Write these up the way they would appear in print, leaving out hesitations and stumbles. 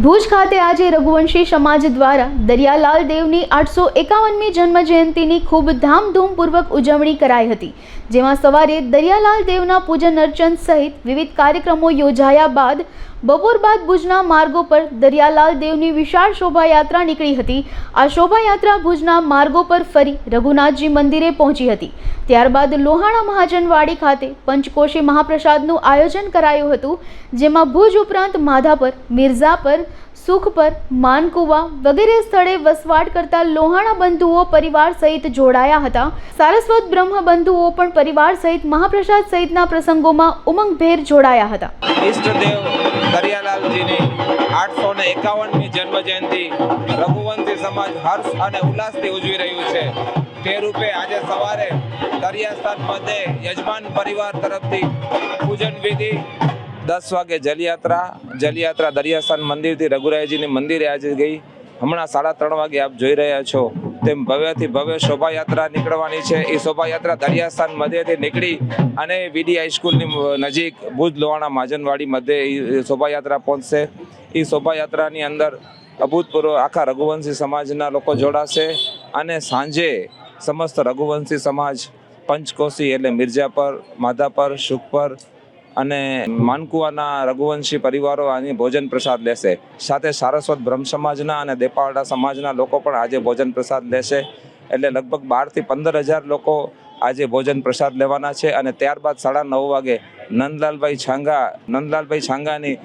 ભુજ ખાતે આજે રઘુવંશી સમાજ દ્વારા દરિયાલાલ દેવની 851મી જન્મ જયંતિની ખૂબ ધામધૂમપૂર્વક ઉજવણી કરાઈ હતી, જેમાં સવારે દરિયાલાલ દેવના પૂજન અર્ચન સહિત વિવિધ કાર્યક્રમો યોજાયા બાદ બપોર બાદ ભુજના માર્ગો પર દરિયાલાલ દેવની વિશાળ શોભાયાત્રા નીકળી હતી। આ શોભાયાત્રા ભુજના માર્ગો પર ફરી રઘુનાથજી મંદિરે પહોંચી હતી। ત્યારબાદ લોહાણા મહાજનવાડી ખાતે પંચકોશી મહાપ્રસાદનું આયોજન કરાયું હતું, જેમાં ભુજ ઉપરાંત માધાપર, મિર્ઝાપર, સુખપર, માનકુવા વગેરે સ્થળે વસવાટ કરતા લોહાણા બંધુઓ પરિવાર સહિત જોડાયા હતા। સારસ્વત બ્રહ્મ બંધુઓ પણ પરિવાર સહિત મહાપ્રસાદ સહિતના પ્રસંગોમાં ઉમંગભેર જોડાયા હતા। ઈષ્ટદેવ દરિયાલાલજીની 851મી જન્મ જયંતિ રઘુવંશી સમાજ હર્ષ અને ઉલ્લાસથી ઉજવી રહ્યું છે। તે રૂપે આજે સવારે દરિયાસ્થાન મધ્યે યજમાન પરિવાર તરફથી પૂજન વિધિ 10 વાગે જલયાત્રા દરિયાસ્થાન મંદિરથી રઘુરાયજીની મંદિરે આજે ગઈ। હમણાં 3:30 વાગે આપ જોઈ રહ્યા છો તેમ ભવ્યથી ભવ્ય શોભાયાત્રા નીકળવાની છે। એ શોભાયાત્રા દરિયાસ્થાન મધ્યથી નીકળી અને વીડી હાઈસ્કૂલની નજીક ભુજ લોહાણા મહાજનવાડી મધ્યે શોભાયાત્રા પહોંચશે। એ શોભાયાત્રાની અંદર અભૂતપૂર્વ આખા રઘુવંશી સમાજના લોકો જોડાશે અને સાંજે સમસ્ત રઘુવંશી સમાજ પંચકોશી એટલે મિર્ઝાપર, માધાપર, સુખપર અને માનકુવાના રઘુવંશી પરિવારો આજે ભોજન પ્રસાદ લેશે। સાથે સારસ્વત બ્રહ્મ સમાજના અને દેપાવાડા સમાજના લોકો પણ આજે ભોજન પ્રસાદ લેશે। એટલે લગભગ 12 થી 15,000 લોકો આજે ભોજન પ્રસાદ લેવાના છે અને ત્યારબાદ 9:30 વાગે નંદલાલભાઈ છાંગાની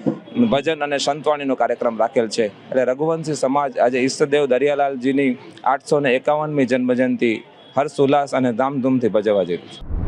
ભજન અને સંતવાણીનો કાર્યક્રમ રાખેલ છે। એટલે રઘુવંશી સમાજ આજે ઈષ્ટદેવ દરિયાલાલજીની 851મી જન્મજયંતિ હર્ષ ઉલ્લાસ અને ધામધૂમથી ભજવવા જઈ રહ્યું છે।